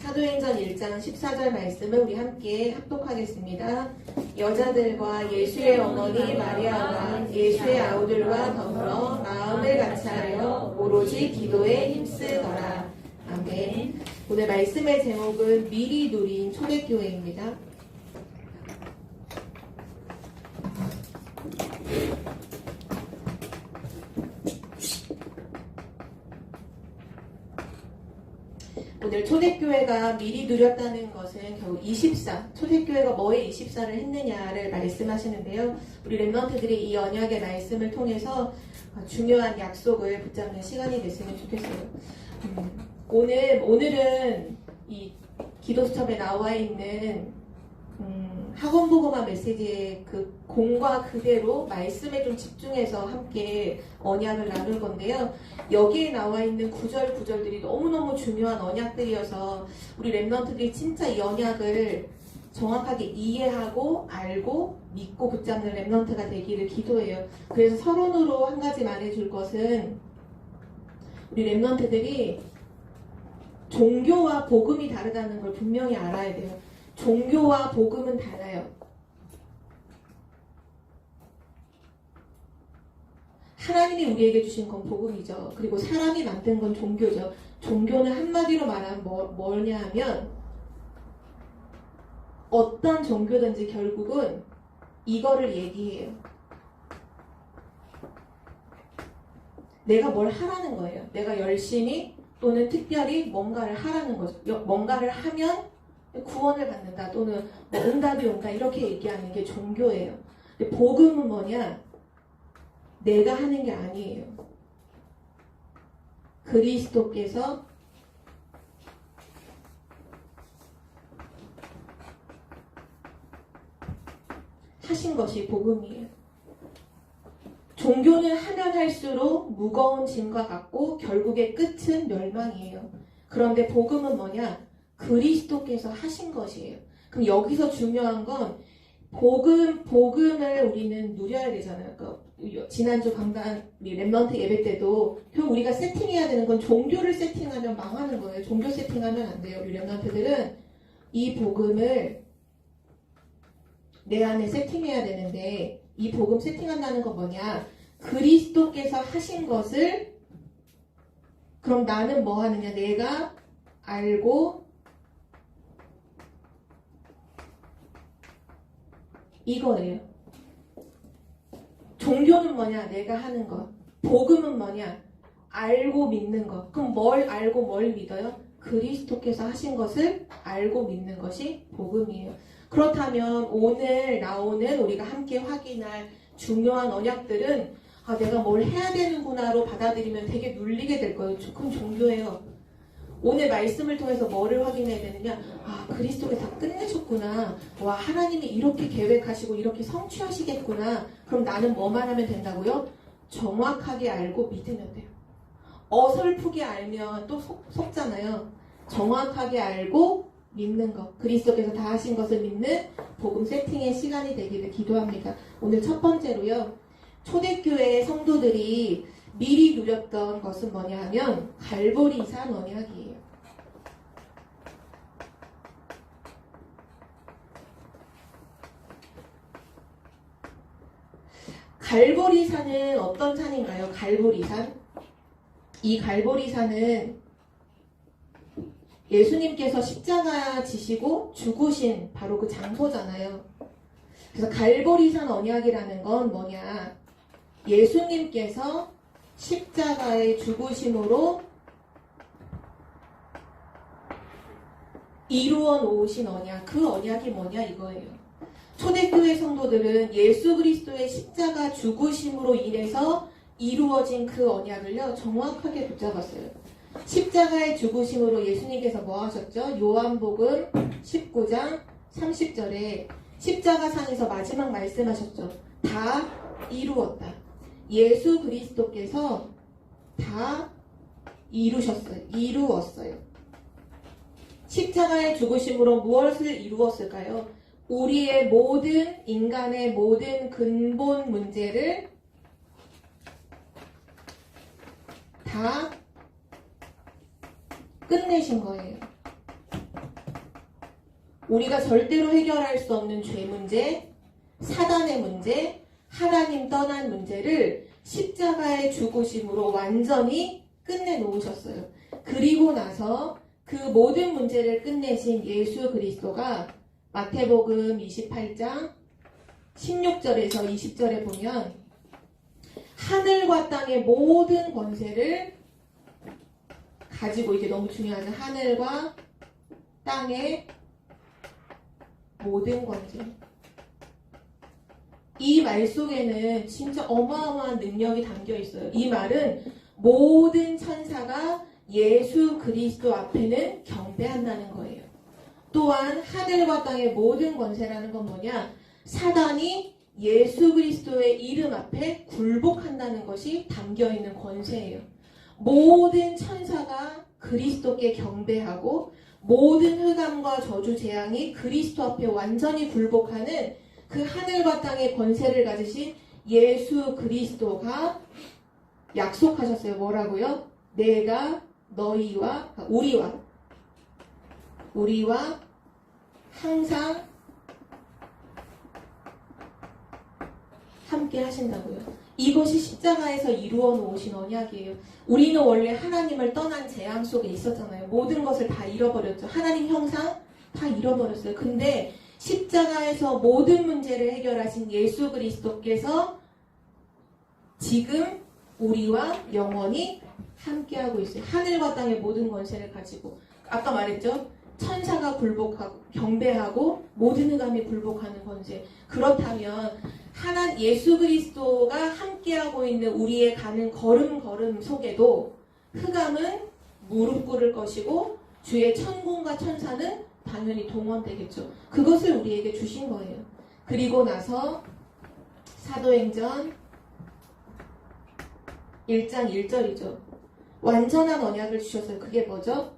사도행전 1장 14절 말씀을 우리 함께 합독하겠습니다. 여자들과 예수의 어머니 마리아와 예수의 아우들과 더불어 마음을 같이하여 오로지 기도에 힘쓰더라. 아멘. 오늘 말씀의 제목은 미리 누린 초대교회입니다. 오늘 초대교회가 미리 누렸다는 것은 결국 24, 초대교회가 뭐에 24를 했느냐를 말씀하시는데요. 우리 랩런트들이 이 언약의 말씀을 통해서 중요한 약속을 붙잡는 시간이 됐으면 좋겠어요. 오늘은 이 기도수첩에 나와 있는 학원보고만 메시지의 그 공과 그대로 말씀에 좀 집중해서 함께 언약을 나눌 건데요. 여기에 나와 있는 구절들이 너무너무 중요한 언약들이어서 우리 랩런트들이 진짜 이 언약을 정확하게 이해하고 알고 믿고 붙잡는 랩런트가 되기를 기도해요. 그래서 서론으로 한 가지 말해줄 것은 우리 랩런트들이 종교와 복음이 다르다는 걸 분명히 알아야 돼요. 종교와 복음은 달라요. 하나님이 우리에게 주신 건 복음이죠. 그리고 사람이 만든 건 종교죠. 종교는 한마디로 말하면 뭐냐 하면 어떤 종교든지 결국은 이거를 얘기해요. 내가 뭘 하라는 거예요. 내가 열심히 또는 특별히 뭔가를 하라는 거죠. 뭔가를 하면 구원을 받는다 또는 응답이 온다 이렇게 얘기하는 게 종교예요. 근데 복음은 뭐냐? 내가 하는 게 아니에요. 그리스도께서 하신 것이 복음이에요. 종교는 하면 할수록 무거운 짐과 같고 결국의 끝은 멸망이에요. 그런데 복음은 뭐냐? 그리스도께서 하신 것이에요. 그럼 여기서 중요한 건 복음을 우리는 누려야 되잖아요. 그러니까 지난주 강단 우리 랩런트 예배 때도 우리가 세팅해야 되는 건 종교를 세팅하면 망하는 거예요. 종교 세팅하면 안 돼요. 우리 랩런트들은 이 복음을 내 안에 세팅해야 되는데 이 복음 세팅한다는 건 뭐냐? 그리스도께서 하신 것을 그럼 나는 뭐 하느냐? 내가 알고 이거예요. 종교는 뭐냐? 내가 하는 것. 복음은 뭐냐? 알고 믿는 것. 그럼 뭘 알고 뭘 믿어요? 그리스도께서 하신 것을 알고 믿는 것이 복음이에요. 그렇다면 오늘 나오는 우리가 함께 확인할 중요한 언약들은 내가 뭘 해야 되는구나로 받아들이면 되게 눌리게 될 거예요. 그럼 종교예요. 오늘 말씀을 통해서 뭐를 확인해야 되느냐? 그리스도께서 다 끝내셨구나. 와, 하나님이 이렇게 계획하시고 이렇게 성취하시겠구나. 그럼 나는 뭐만 하면 된다고요? 정확하게 알고 믿으면 돼요. 어설프게 알면 또 속잖아요. 정확하게 알고 믿는 것. 그리스도께서 다 하신 것을 믿는 복음 세팅의 시간이 되기를 기도합니다. 오늘 첫 번째로요. 초대교회 성도들이 미리 누렸던 것은 뭐냐 하면 갈보리산 언약이에요. 갈보리산은 어떤 산인가요? 갈보리산? 이 갈보리산은 예수님께서 십자가 지시고 죽으신 바로 그 장소잖아요. 그래서 갈보리산 언약이라는 건 뭐냐? 예수님께서 십자가의 죽으심으로 이루어 놓으신 언약, 그 언약이 뭐냐 이거예요. 초대교회 성도들은 예수 그리스도의 십자가 죽으심으로 인해서 이루어진 그 언약을요 정확하게 붙잡았어요. 십자가의 죽으심으로 예수님께서 뭐 하셨죠? 요한복음 19장 30절에 십자가상에서 마지막 말씀하셨죠. 다 이루었다. 예수 그리스도께서 다 이루었어요. 십자가의 죽으심으로 무엇을 이루었을까요? 우리의 인간의 모든 근본 문제를 다 끝내신 거예요. 우리가 절대로 해결할 수 없는 죄 문제, 사단의 문제, 하나님 떠난 문제를 십자가의 죽으심으로 완전히 끝내놓으셨어요. 그리고 나서 그 모든 문제를 끝내신 예수 그리스도가 마태복음 28장 16절에서 20절에 보면 하늘과 땅의 모든 권세를 가지고, 이게 너무 중요하죠. 하늘과 땅의 모든 권세. 이 말 속에는 진짜 어마어마한 능력이 담겨 있어요. 이 말은 모든 천사가 예수 그리스도 앞에는 경배한다는 거예요. 또한 하늘과 땅의 모든 권세라는 건 뭐냐? 사단이 예수 그리스도의 이름 앞에 굴복한다는 것이 담겨 있는 권세예요. 모든 천사가 그리스도께 경배하고 모든 흑암과 저주 재앙이 그리스도 앞에 완전히 굴복하는 그 하늘과 땅의 권세를 가지신 예수 그리스도가 약속하셨어요. 뭐라고요? 내가 너희와 우리와 항상 함께 하신다고요. 이것이 십자가에서 이루어 놓으신 언약이에요. 우리는 원래 하나님을 떠난 재앙 속에 있었잖아요. 모든 것을 다 잃어버렸죠. 하나님 형상 다 잃어버렸어요. 근데 십자가에서 모든 문제를 해결하신 예수 그리스도께서 지금 우리와 영원히 함께하고 있어요. 하늘과 땅의 모든 권세를 가지고, 아까 말했죠. 천사가 굴복하고 경배하고 모든 흑암이 굴복하는 권세. 그렇다면 예수 그리스도가 함께하고 있는 우리의 가는 걸음 속에도 흑암은 무릎 꿇을 것이고 주의 천군과 천사는 당연히 동원되겠죠. 그것을 우리에게 주신 거예요. 그리고 나서 사도행전 1장 1절이죠. 완전한 언약을 주셨어요. 그게 뭐죠?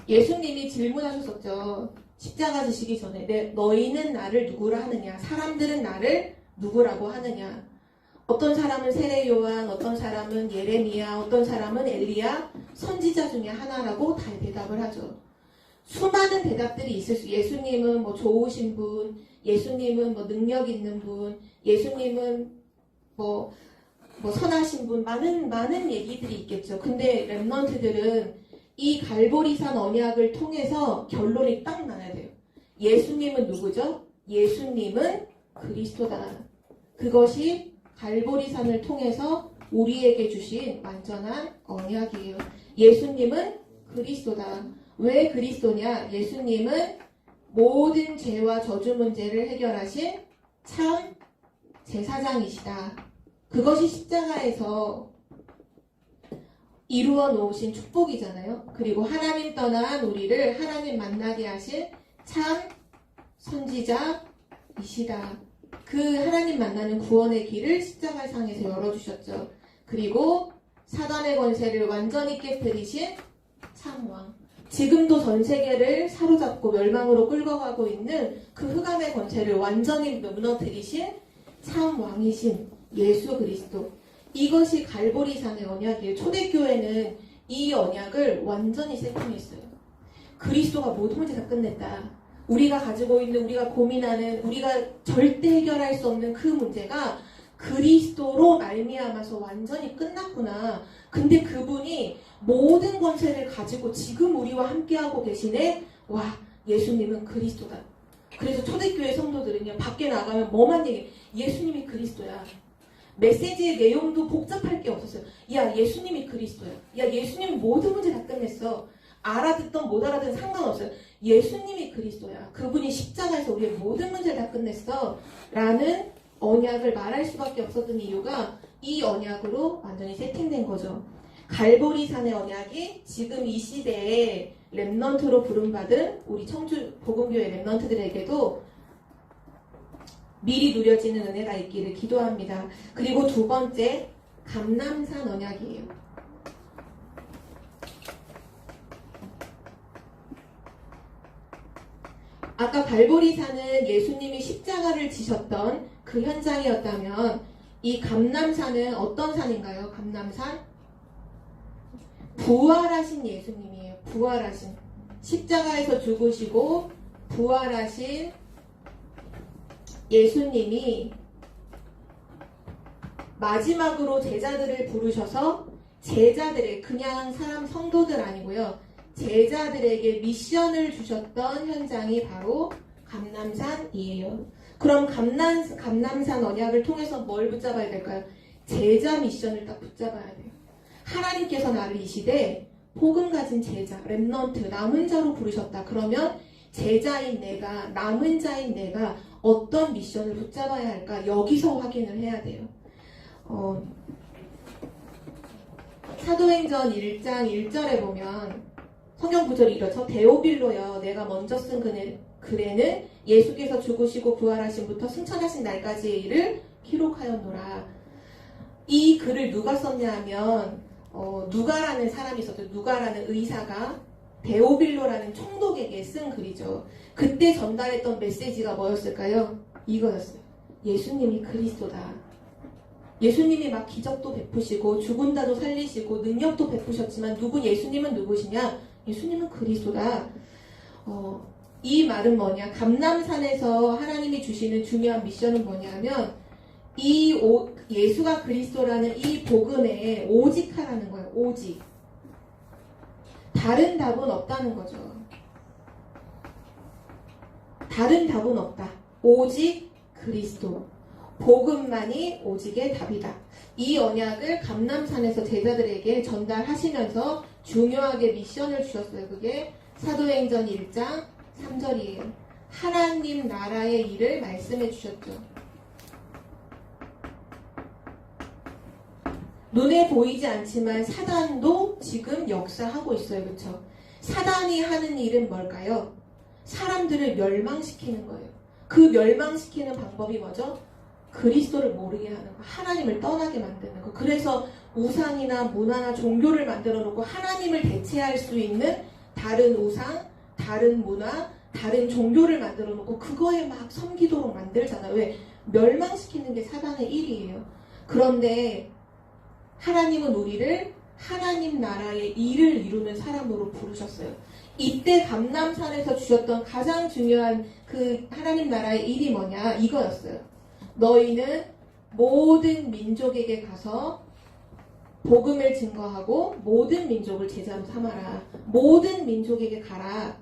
예수님이 질문하셨었죠. 십자가 지시기 전에 너희는 나를 누구라 하느냐? 사람들은 나를 누구라고 하느냐? 어떤 사람은 세례 요한, 어떤 사람은 예레미야, 어떤 사람은 엘리야, 선지자 중에 하나라고 다 대답을 하죠. 수많은 대답들이 있을 수, 예수님은 뭐 좋으신 분, 예수님은 뭐 능력 있는 분, 예수님은 뭐 선하신 분, 많은 얘기들이 있겠죠. 근데 렘넌트들은 이 갈보리산 언약을 통해서 결론이 딱 나야 돼요. 예수님은 누구죠? 예수님은 그리스도다. 그것이 갈보리산을 통해서 우리에게 주신 완전한 언약이에요. 예수님은 그리스도다. 왜 그리스도냐? 예수님은 모든 죄와 저주 문제를 해결하신 참 제사장이시다. 그것이 십자가에서 이루어 놓으신 축복이잖아요. 그리고 하나님 떠난 우리를 하나님 만나게 하신 참 선지자이시다. 그 하나님 만나는 구원의 길을 십자가상에서 열어주셨죠. 그리고 사단의 권세를 완전히 깨뜨리신 참왕. 지금도 전 세계를 사로잡고 멸망으로 끌고 가고 있는 그 흑암의 권세를 완전히 무너뜨리신 참왕이신 예수 그리스도. 이것이 갈보리산의 언약이에요. 초대교회는 이 언약을 완전히 세팅했어요. 그리스도가 모든 문제 다 끝냈다. 우리가 가지고 있는, 우리가 고민하는, 우리가 절대 해결할 수 없는 그 문제가 그리스도로 말미암아서 완전히 끝났구나. 근데 그분이 모든 권세를 가지고 지금 우리와 함께하고 계시네. 와, 예수님은 그리스도다. 그래서 초대교회 성도들은요, 밖에 나가면 뭐만 얘기해? 예수님이 그리스도야. 메시지의 내용도 복잡할 게 없었어요. 야, 예수님이 그리스도야. 야, 예수님이 모든 문제 다 끝냈어. 알아듣던 못 알아듣든 상관없어요. 예수님이 그리스도야. 그분이 십자가에서 우리의 모든 문제를 다 끝냈어. 라는 언약을 말할 수밖에 없었던 이유가 이 언약으로 완전히 세팅된 거죠. 갈보리산의 언약이 지금 이 시대에 렘넌트로 부름받은 우리 청주 복음교회 렘넌트들에게도 미리 누려지는 은혜가 있기를 기도합니다. 그리고 두 번째, 감람산 언약이에요. 아까 갈보리산은 예수님이 십자가를 지셨던 그 현장이었다면 이 감람산은 어떤 산인가요? 감람산? 부활하신 예수님이에요. 부활하신. 십자가에서 죽으시고 부활하신 예수님이 마지막으로 제자들을 부르셔서 제자들의 그냥 사람 성도들 아니고요. 제자들에게 미션을 주셨던 현장이 바로 감람산이에요. 그럼 감람산 언약을 통해서 뭘 붙잡아야 될까요? 제자 미션을 딱 붙잡아야 돼요. 하나님께서 나를 이 시대 복음 가진 제자, 렘넌트, 남은 자로 부르셨다. 그러면 제자인 내가, 남은 자인 내가 어떤 미션을 붙잡아야 할까? 여기서 확인을 해야 돼요. 사도행전 1장 1절에 보면 성경 구절이 이렇죠. 데오빌로여 내가 먼저 쓴 글에는 예수께서 죽으시고 부활하심부터 승천하신 날까지의 일을 기록하였노라. 이 글을 누가 썼냐 하면 누가라는 사람이 있었죠. 누가라는 의사가 데오빌로라는 총독에게 쓴 글이죠. 그때 전달했던 메시지가 뭐였을까요? 이거였어요. 예수님이 그리스도다. 예수님이 막 기적도 베푸시고 죽은 자도 살리시고 능력도 베푸셨지만 예수님은 누구시냐? 예수님은 그리스도다. 이 말은 감람산에서 하나님이 주시는 중요한 미션은 뭐냐면 예수가 그리스도라는 이 복음에 오직 하라는 거예요. 오직. 다른 답은 없다는 거죠. 다른 답은 없다. 오직 그리스도. 복음만이 오직의 답이다. 이 언약을 감람산에서 제자들에게 전달하시면서 중요하게 미션을 주셨어요. 그게 사도행전 1장 3절이에요. 하나님 나라의 일을 말씀해 주셨죠. 눈에 보이지 않지만 사단도 지금 역사하고 있어요. 그렇죠? 사단이 하는 일은 뭘까요? 사람들을 멸망시키는 거예요. 그 멸망시키는 방법이 뭐죠? 그리스도를 모르게 하는 거, 하나님을 떠나게 만드는 거. 그래서 우상이나 문화나 종교를 만들어 놓고 하나님을 대체할 수 있는 다른 우상, 다른 문화, 다른 종교를 만들어 놓고 그거에 막 섬기도록 만들잖아요. 왜? 멸망시키는 게 사단의 일이에요. 그런데 하나님은 우리를 하나님 나라의 일을 이루는 사람으로 부르셨어요. 이때 감람산에서 주셨던 가장 중요한 그 하나님 나라의 일이 뭐냐? 이거였어요. 너희는 모든 민족에게 가서 복음을 증거하고 모든 민족을 제자로 삼아라. 모든 민족에게 가라.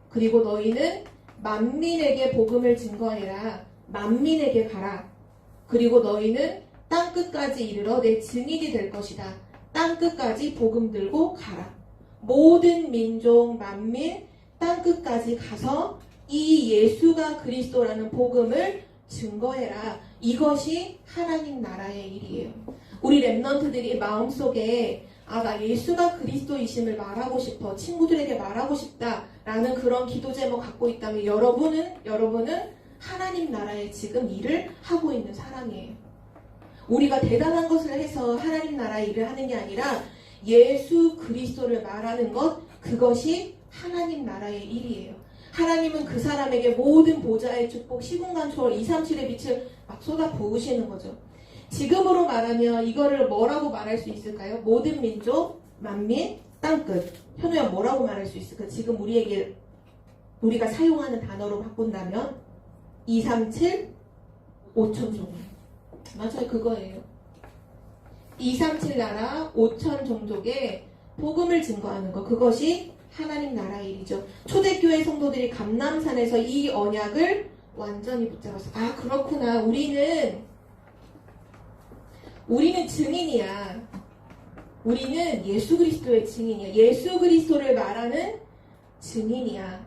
그리고 너희는 만민에게 복음을 증거해라. 만민에게 가라. 그리고 너희는 땅끝까지 이르러 내 증인이 될 것이다. 땅끝까지 복음 들고 가라. 모든 민족, 만민, 땅끝까지 가서 이 예수가 그리스도라는 복음을 증거해라. 이것이 하나님 나라의 일이에요. 우리 렘넌트들이 마음속에 나 예수가 그리스도이심을 말하고 싶어. 친구들에게 말하고 싶다. 라는 그런 기도 제목 갖고 있다면 여러분은 하나님 나라의 지금 일을 하고 있는 사람이에요. 우리가 대단한 것을 해서 하나님 나라의 일을 하는 게 아니라 예수 그리스도를 말하는 것, 그것이 하나님 나라의 일이에요. 하나님은 그 사람에게 모든 보좌의 축복, 시공간 초월, 237의 빛을 막 쏟아 부으시는 거죠. 지금으로 말하면 이거를 뭐라고 말할 수 있을까요? 모든 민족, 만민, 땅끝. 현우야 뭐라고 말할 수 있을까? 지금 우리가 사용하는 단어로 바꾼다면 237, 5천 종족. 맞아요, 그거예요. 237 나라, 5천 종족의 복음을 증거하는 것. 그것이 하나님 나라의 일이죠. 초대교회 성도들이 감람산에서 이 언약을 완전히 붙잡았어요. 그렇구나. 우리는 증인이야. 우리는 예수 그리스도의 증인이야. 예수 그리스도를 말하는 증인이야.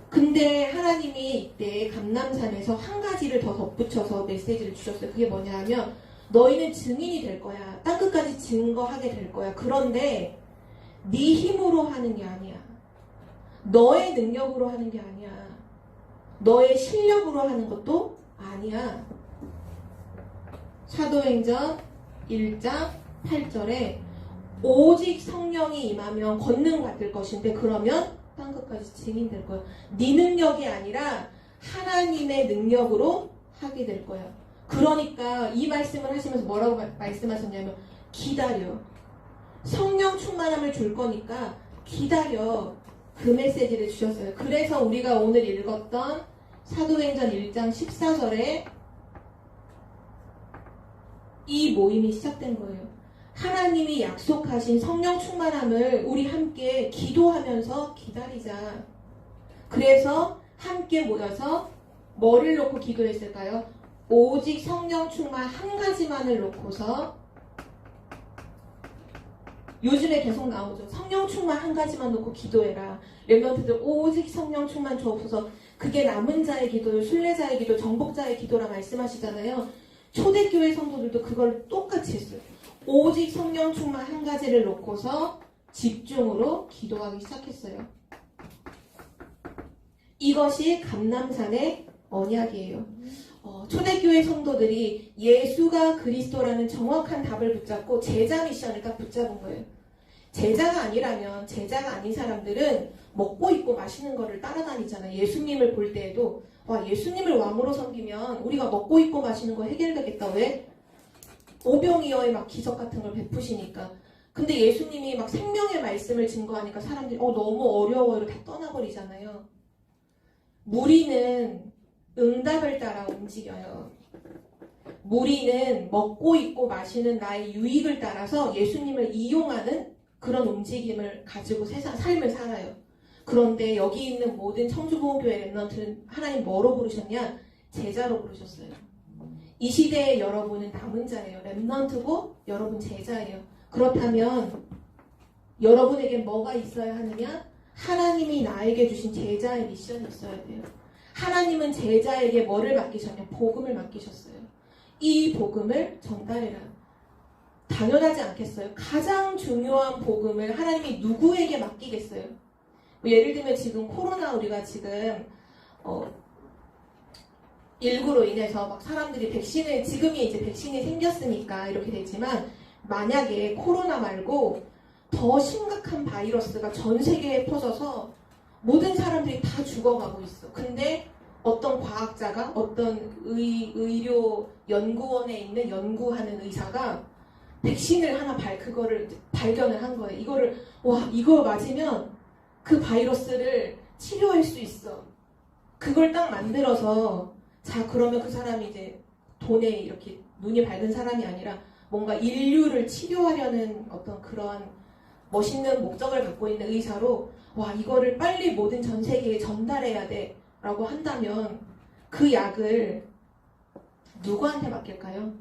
근데 하나님이 이때 감람산에서 한 가지를 더 덧붙여서 메시지를 주셨어요. 그게 뭐냐 하면 너희는 증인이 될 거야. 땅끝까지 증거하게 될 거야. 그런데 네 힘으로 하는 게 아니야. 너의 능력으로 하는 게 아니야. 너의 실력으로 하는 것도 아니야. 사도행전 1장 8절에 오직 성령이 임하면 권능 받을 것인데 그러면 땅끝까지 증인될 거야. 네 능력이 아니라 하나님의 능력으로 하게 될 거야. 그러니까 이 말씀을 하시면서 뭐라고 말씀하셨냐면 기다려. 성령 충만함을 줄 거니까 기다려. 그 메시지를 주셨어요. 그래서 우리가 오늘 읽었던 사도행전 1장 14절에 이 모임이 시작된 거예요. 하나님이 약속하신 성령 충만함을 우리 함께 기도하면서 기다리자. 그래서 함께 모여서 뭐를 놓고 기도했을까요? 오직 성령 충만 한 가지만을 놓고서, 요즘에 계속 나오죠. 성령 충만 한 가지만 놓고 기도해라. 렘넌트들 오직 성령 충만 주옵소서. 그게 남은 자의 기도, 순례자의 기도, 정복자의 기도라 말씀하시잖아요. 초대교회 성도들도 그걸 똑같이 했어요. 오직 성령 충만 한 가지를 놓고서 집중으로 기도하기 시작했어요. 이것이 감람산의 언약이에요. 초대교회 성도들이 예수가 그리스도라는 정확한 답을 붙잡고 제자 미션을 딱 붙잡은 거예요. 제자가 아니라면, 제자가 아닌 사람들은 먹고 입고 마시는 거를 따라다니잖아요. 예수님을 볼 때에도 와, 예수님을 왕으로 섬기면 우리가 먹고 입고 마시는 거 해결되겠다. 왜? 오병이어의 막 기적 같은 걸 베푸시니까. 근데 예수님이 막 생명의 말씀을 증거하니까 사람들이 너무 어려워요. 다 떠나버리잖아요. 무리는 응답을 따라 움직여요. 무리는 먹고 입고 마시는 나의 유익을 따라서 예수님을 이용하는 그런 움직임을 가지고 삶을 살아요. 그런데 여기 있는 모든 청주보험교회 렘넌트는 하나님 뭐로 부르셨냐? 제자로 부르셨어요. 이 시대의 여러분은 남은 자예요. 렘넌트고 여러분 제자예요. 그렇다면 여러분에게 뭐가 있어야 하느냐? 하나님이 나에게 주신 제자의 미션이 있어야 돼요. 하나님은 제자에게 뭐를 맡기셨냐? 복음을 맡기셨어요. 이 복음을 전달해라. 당연하지 않겠어요? 가장 중요한 복음을 하나님이 누구에게 맡기겠어요? 예를 들면 지금 코로나 우리가 지금 19로 인해서 막 사람들이 지금이 이제 백신이 생겼으니까 이렇게 되지만, 만약에 코로나 말고 더 심각한 바이러스가 전 세계에 퍼져서 모든 사람들이 다 죽어가고 있어. 근데 어떤 과학자가, 어떤 의료 연구원에 있는 연구하는 의사가 백신을 하나 그거를 발견을 한 거예요. 이거 맞으면 그 바이러스를 치료할 수 있어. 그걸 딱 만들어서, 자, 그러면 그 사람이 이제 돈에 이렇게 눈이 밝은 사람이 아니라 뭔가 인류를 치료하려는 어떤 그런 멋있는 목적을 갖고 있는 의사로, 이거를 빨리 모든 전 세계에 전달해야 돼 라고 한다면 그 약을 누구한테 맡길까요?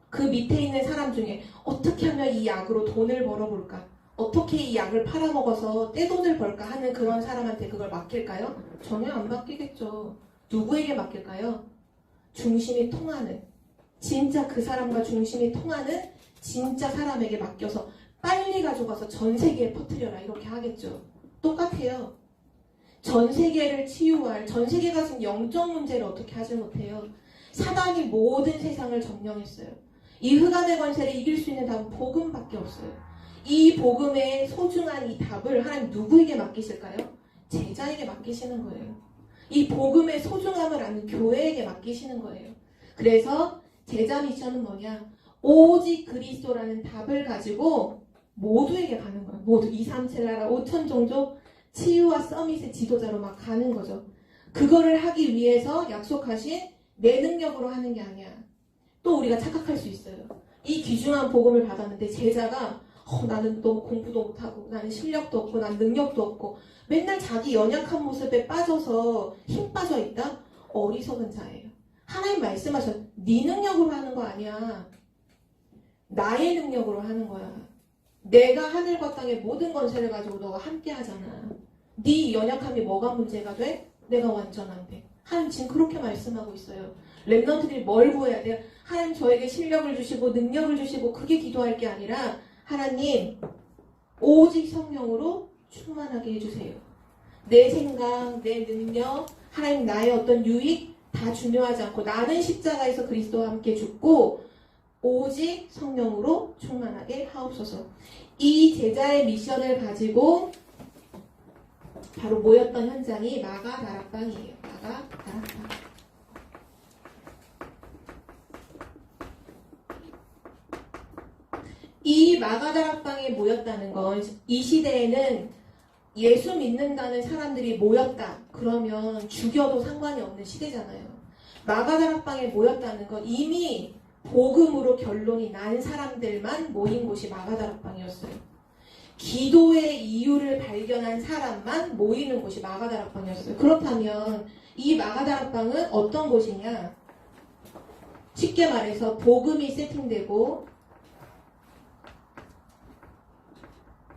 그 밑에 있는 사람 중에 어떻게 하면 이 약으로 돈을 벌어볼까? 어떻게 이 약을 팔아먹어서 떼돈을 벌까 하는 그런 사람한테 그걸 맡길까요? 전혀 안 맡기겠죠. 누구에게 맡길까요? 중심이 통하는, 진짜 그 사람과 중심이 통하는 진짜 사람에게 맡겨서 빨리 가져가서 전 세계에 퍼뜨려라, 이렇게 하겠죠. 똑같아요. 전 세계를 치유할, 전 세계가 지금 영적 문제를 어떻게 하지 못해요. 사단이 모든 세상을 점령했어요. 이 흑암의 권세를 이길 수 있는 답은 복음밖에 없어요. 이 복음의 소중한 이 답을 하나님 누구에게 맡기실까요? 제자에게 맡기시는 거예요. 이 복음의 소중함을 아는 교회에게 맡기시는 거예요. 그래서 제자 미션은 뭐냐? 오직 그리스도라는 답을 가지고 모두에게 가는 거예요. 모두 2, 3, 7 나라 5천 종족 치유와 서밋의 지도자로 막 가는 거죠. 그거를 하기 위해서 약속하신 내 능력으로 하는 게 아니야. 또 우리가 착각할 수 있어요. 이 귀중한 복음을 받았는데 제자가 나는 너무 공부도 못하고, 나는 실력도 없고, 난 능력도 없고, 맨날 자기 연약한 모습에 빠져서 힘 빠져 있다? 어리석은 자예요. 하나님 말씀하셔. 네 능력으로 하는 거 아니야. 나의 능력으로 하는 거야. 내가 하늘과 땅의 모든 권세를 가지고 너가 함께 하잖아. 네 연약함이 뭐가 문제가 돼? 내가 완전한데. 하나님 지금 그렇게 말씀하고 있어요. 렘넌트들이 뭘 구해야 돼요? 하나님 저에게 실력을 주시고 능력을 주시고, 그게 기도할 게 아니라 하나님 오직 성령으로 충만하게 해주세요. 내 생각, 내 능력, 하나님 나의 어떤 유익 다 중요하지 않고 나는 십자가에서 그리스도와 함께 죽고 오직 성령으로 충만하게 하옵소서. 이 제자의 미션을 가지고 바로 모였던 현장이 마가다락방이에요. 마가다락방. 이 마가다락방에 모였다는 건 이 시대에는 예수 믿는다는 사람들이 모였다. 그러면 죽여도 상관이 없는 시대잖아요. 마가다락방에 모였다는 건 이미 복음으로 결론이 난 사람들만 모인 곳이 마가다락방이었어요. 기도의 이유를 발견한 사람만 모이는 곳이 마가다락방이었어요. 그렇다면 이 마가다락방은 어떤 곳이냐? 쉽게 말해서 복음이 세팅되고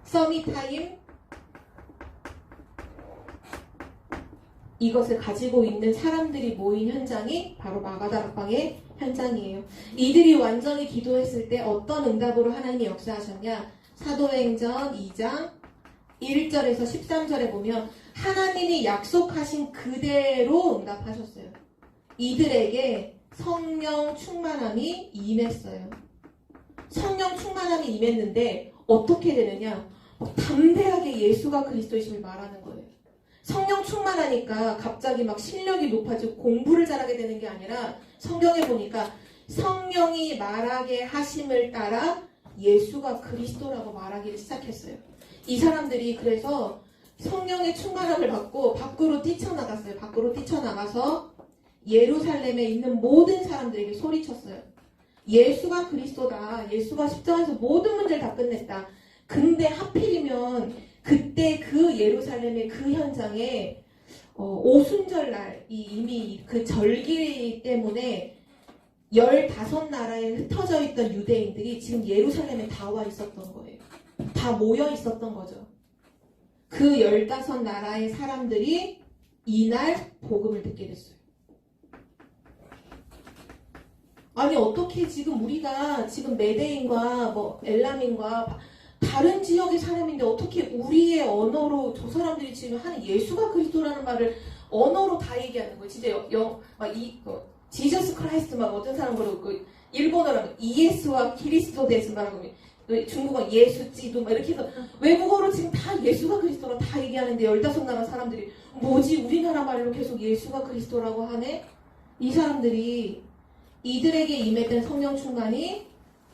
서밋타임 이것을 가지고 있는 사람들이 모인 현장이 바로 마가다락방의 현장이에요. 이들이 완전히 기도했을 때 어떤 응답으로 하나님이 역사하셨냐? 사도행전 2장 1절에서 13절에 보면 하나님이 약속하신 그대로 응답하셨어요. 이들에게 성령 충만함이 임했어요. 성령 충만함이 임했는데 어떻게 되느냐? 담대하게 예수가 그리스도이심을 말하는 거예요. 성령 충만하니까 갑자기 막 실력이 높아지고 공부를 잘하게 되는 게 아니라 성경에 보니까 성령이 말하게 하심을 따라 예수가 그리스도라고 말하기를 시작했어요. 이 사람들이 그래서 성령의 충만함을 받고 밖으로 뛰쳐나갔어요. 밖으로 뛰쳐나가서 예루살렘에 있는 모든 사람들에게 소리쳤어요. 예수가 그리스도다. 예수가 십자가에서 모든 문제를 다 끝냈다. 근데 하필이면 그때 그 예루살렘의 그 현장에 오순절날 이미 그 절기 때문에 15나라에 흩어져 있던 유대인들이 지금 예루살렘에 다 와 있었던 거예요. 다 모여 있었던 거죠. 그 15나라의 사람들이 이날 복음을 듣게 됐어요. 아니 어떻게 지금 우리가 지금 메대인과 뭐 엘람인과 다른 지역의 사람인데 어떻게 우리의 언어로 저 사람들이 지금 하는 예수가 그리스도라는 말을 언어로 다 얘기하는 거예요. 진짜 지저스 크라이스트 막 어떤 사람 그러고 일본어로 이예수와 그리스도 데스 말하고 중국어 예수지도 막 이렇게 해서 외국어로 지금 다 예수가 그리스도라고 다 얘기하는데 15나라 사람들이 뭐지 우리나라 말로 계속 예수가 그리스도라고 하네? 이 사람들이 이들에게 임했던 성령 충만이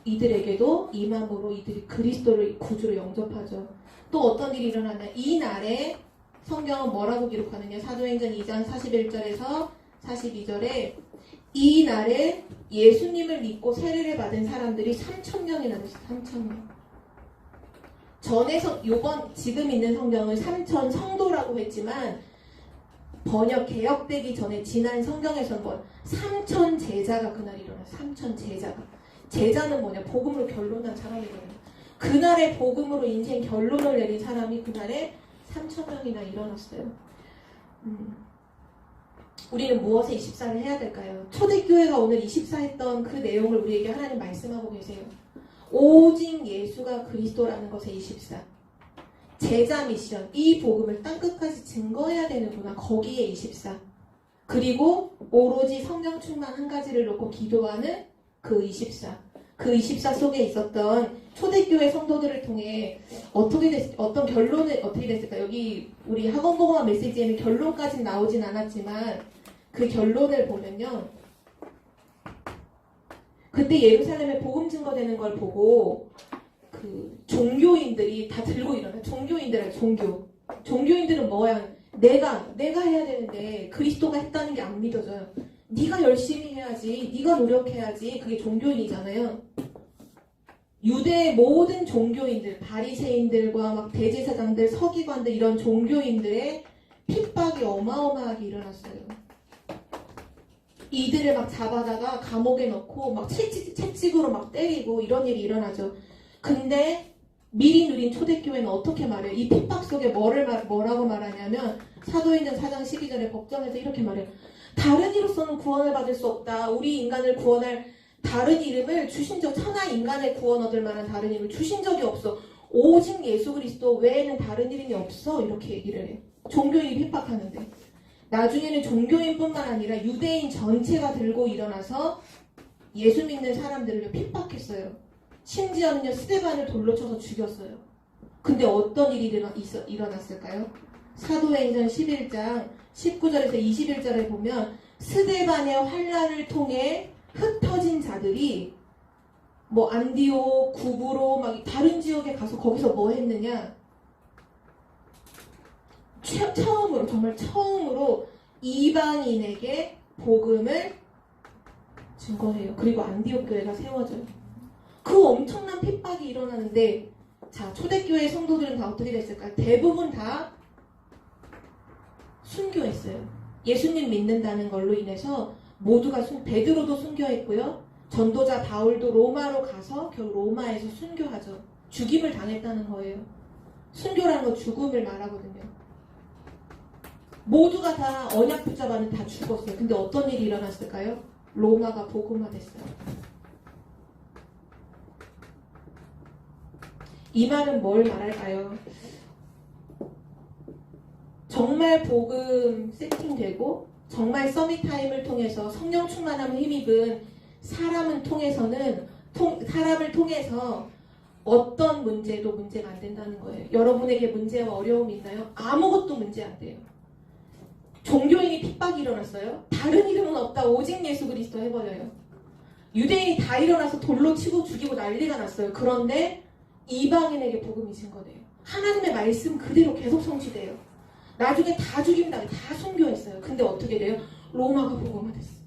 이들에게도 임함으로 이들이 그리스도를 구주로 영접하죠. 또 어떤 일이 일어나냐? 이 날에 성경은 뭐라고 기록하느냐? 사도행전 2장 41절에서 42절에 이 날에 예수님을 믿고 세례를 받은 사람들이 3,000명이나 됐어요. 3,000명. 지금 있는 성경은 3,000 성도라고 했지만 번역 개역되기 전에 지난 성경에서는 3,000 제자가 그날 일어나요. 3,000 제자가. 제자는 뭐냐? 복음으로 결론난 사람이거든요. 그날의 복음으로 인생 결론을 내린 사람이 그날에 3,000명이나 일어났어요. 우리는 무엇에 24를 해야 될까요? 초대교회가 오늘 24 했던 그 내용을 우리에게 하나님 말씀하고 계세요. 오직 예수가 그리스도라는 것에 24. 제자 미션, 이 복음을 땅끝까지 증거해야 되는구나. 거기에 24. 그리고 오로지 성령 충만 한 가지를 놓고 기도하는 그 24. 그 24 속에 있었던 초대교회 성도들을 통해 어떤 결론을 어떻게 됐을까? 여기 우리 학원복음화 메시지에는 결론까지는 나오진 않았지만 그 결론을 보면요. 그때 예루살렘에 복음 증거되는 걸 보고 그 종교인들이 다 들고 일어나. 종교인들은 뭐야? 내가 해야 되는데 그리스도가 했다는 게 안 믿어져요. 네가 열심히 해야지. 네가 노력해야지. 그게 종교인이잖아요. 유대의 모든 종교인들, 바리새인들과 막 대제사장들, 서기관들 이런 종교인들의 핍박이 어마어마하게 일어났어요. 이들을 막 잡아다가 감옥에 넣고 막 채찍으로 막 때리고 이런 일이 일어나죠. 근데 미리 누린 초대교회는 어떻게 말해요? 이 핍박 속에 뭐라고 말하냐면 사도행전 4장 12절에 법정에서 이렇게 말해요. 다른 이로서는 구원을 받을 수 없다. 우리 인간을 구원할 다른 이름을 주신 적, 천하 인간의 구원 얻을 만한 다른 이름을 주신 적이 없어. 오직 예수 그리스도 외에는 다른 이름이 없어. 이렇게 얘기를 해요. 종교인이 핍박하는데. 나중에는 종교인뿐만 아니라 유대인 전체가 들고 일어나서 예수 믿는 사람들을 핍박했어요. 심지어는요, 스데반을 돌로 쳐서 죽였어요. 근데 어떤 일이 일어났을까요? 사도행전 11장 19절에서 21절에 보면 스데반의 환난을 통해 흩어진 자들이 뭐 안디옥, 구브로 막 다른 지역에 가서 거기서 뭐 했느냐? 처음으로, 정말 처음으로 이방인에게 복음을 증거해요. 그리고 안디옥 교회가 세워져요. 그 엄청난 핍박이 일어나는데, 자, 초대교회 성도들은 다 어떻게 됐을까요? 대부분 다 순교했어요. 예수님 믿는다는 걸로 인해서 모두가 베드로도 순교했고요. 전도자 바울도 로마로 가서 결국 로마에서 순교하죠. 죽임을 당했다는 거예요. 순교라는 건 죽음을 말하거든요. 모두가 다 언약 붙잡아는 다 죽었어요. 근데 어떤 일이 일어났을까요? 로마가 복음화됐어요. 이 말은 뭘 말할까요? 정말 복음 세팅되고 정말 서밋타임을 통해서 성령 충만함을 힘입은 사람을 통해서 어떤 문제도 문제가 안 된다는 거예요. 여러분에게 문제와 어려움이 있나요? 아무것도 문제 안 돼요. 종교인이 핍박이 일어났어요. 다른 이름은 없다. 오직 예수 그리스도 해버려요. 유대인이 다 일어나서 돌로 치고 죽이고 난리가 났어요. 그런데 이방인에게 복음이 증거돼요. 하나님의 말씀 그대로 계속 성취돼요. 나중에 다 죽임 당해 다 순교했어요. 근데 어떻게 돼요? 로마가 복음화됐어요.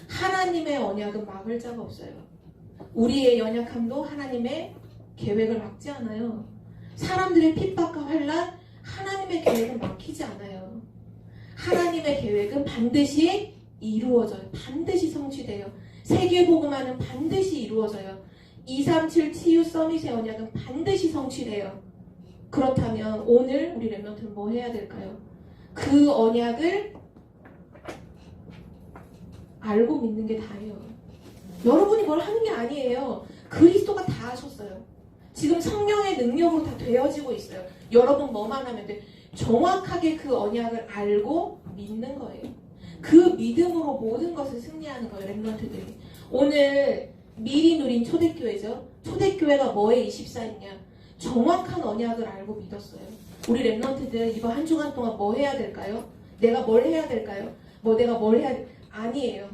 하나님의 언약은 막을 자가 없어요. 우리의 연약함도 하나님의 계획을 막지 않아요. 사람들의 핍박과 환난, 하나님의 계획은 막히지 않아요. 하나님의 계획은 반드시 이루어져요. 반드시 성취돼요. 세계복음화는 반드시 이루어져요. 237 치유 서밋의 언약은 반드시 성취돼요. 그렇다면 오늘 우리 렘넌트는 뭐 해야 될까요? 그 언약을 알고 믿는 게 다예요. 여러분이 뭘 하는 게 아니에요. 그리스도가 다 하셨어요. 지금 성령의 능력으로 다 되어지고 있어요. 여러분 뭐만 하면 돼? 정확하게 그 언약을 알고 믿는 거예요. 그 믿음으로 모든 것을 승리하는 거예요. 렘넌트들이. 오늘 미리 누린 초대교회죠. 초대교회가 뭐에 24있냐? 정확한 언약을 알고 믿었어요. 우리 렘넌트들 이번 한 주간 동안 뭐 해야 될까요? 내가 뭘 해야 될까요? 내가 뭘 해야 아니에요.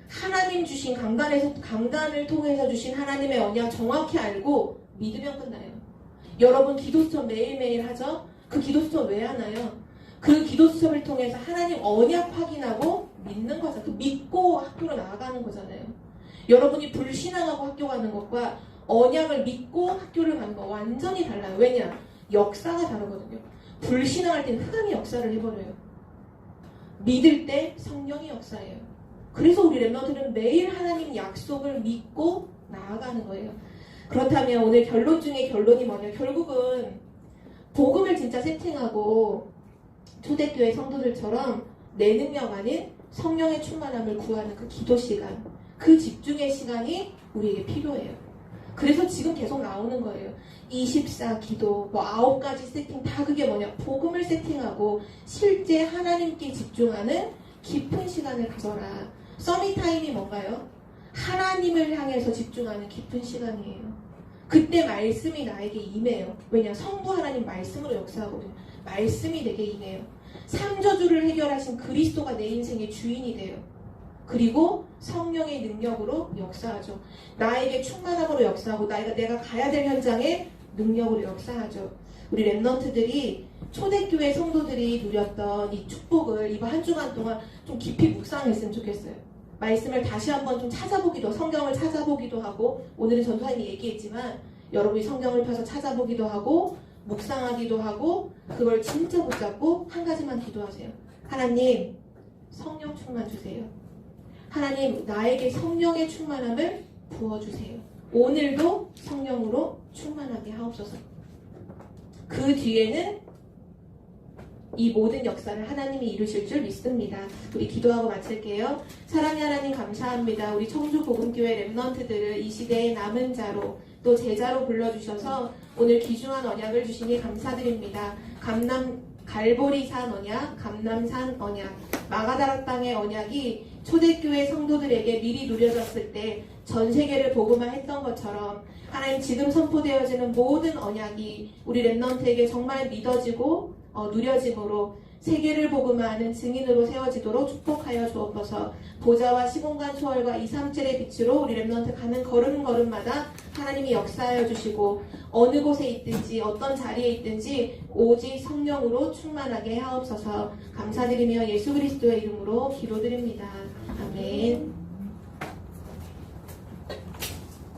하나님 주신 강단을 통해서 주신 하나님의 언약 정확히 알고 믿으면 끝나요. 여러분 기도 수첩 매일매일 하죠? 그 기도 수첩 왜 하나요? 그 기도 수첩을 통해서 하나님 언약 확인하고 믿는 거죠. 그 믿고 학교로 나아가는 거잖아요. 여러분이 불신앙하고 학교 가는 것과 언약을 믿고 학교를 가는 거 완전히 달라요. 왜냐? 역사가 다르거든요. 불신앙할 때는 흑암이 역사를 해버려요. 믿을 때 성령이 역사예요. 그래서 우리 렘넌트는 매일 하나님 약속을 믿고 나아가는 거예요. 그렇다면 오늘 결론 중에 결론이 뭐냐? 결국은 복음을 진짜 세팅하고 초대교회 성도들처럼 내 능력 아닌 성령의 충만함을 구하는 그 기도 시간, 그 집중의 시간이 우리에게 필요해요. 그래서 지금 계속 나오는 거예요. 24 기도, 9가지 세팅 다 그게 뭐냐? 복음을 세팅하고 실제 하나님께 집중하는 깊은 시간을 가져라. 서밋타임이 뭔가요? 하나님을 향해서 집중하는 깊은 시간이에요. 그때 말씀이 나에게 임해요. 왜냐? 성부 하나님 말씀으로 역사하거든요. 말씀이 내게 임해요. 삼저주를 해결하신 그리스도가 내 인생의 주인이 돼요. 그리고 성령의 능력으로 역사하죠. 나에게 충만함으로 역사하고 내가 가야 될 현장에 능력으로 역사하죠. 우리 렘넌트들이 초대교회 성도들이 누렸던 이 축복을 이번 한 주간 동안 좀 깊이 묵상했으면 좋겠어요. 말씀을 다시 한번 좀 찾아보기도, 성경을 찾아보기도 하고, 오늘은 전도사님이 얘기했지만 여러분이 성경을 펴서 찾아보기도 하고 묵상하기도 하고, 그걸 진짜 붙잡고 한 가지만 기도하세요. 하나님, 성령 충만 주세요. 하나님, 나에게 성령의 충만함을 부어주세요. 오늘도 성령으로 충만하게 하옵소서. 그 뒤에는 이 모든 역사를 하나님이 이루실 줄 믿습니다. 우리 기도하고 마칠게요. 사랑의 하나님 감사합니다. 우리 청주복음교회 렘넌트들을 이 시대의 남은 자로 또 제자로 불러주셔서 오늘 귀중한 언약을 주시니 감사드립니다. 갈보리산 언약, 감남산 언약, 마가다락 땅의 언약이 초대교회 성도들에게 미리 누려졌을 때 전 세계를 복음화했던 것처럼 하나님 지금 선포되어지는 모든 언약이 우리 렘넌트에게 정말 믿어지고 누려짐으로 세계를 복음화하는 증인으로 세워지도록 축복하여 주옵소서. 보좌와 시공간 초월과 2, 3젤의 빛으로 우리 렘넌트 가는 걸음걸음마다 하나님이 역사하여 주시고 어느 곳에 있든지 어떤 자리에 있든지 오직 성령으로 충만하게 하옵소서. 감사드리며 예수 그리스도의 이름으로 기도드립니다. 아멘.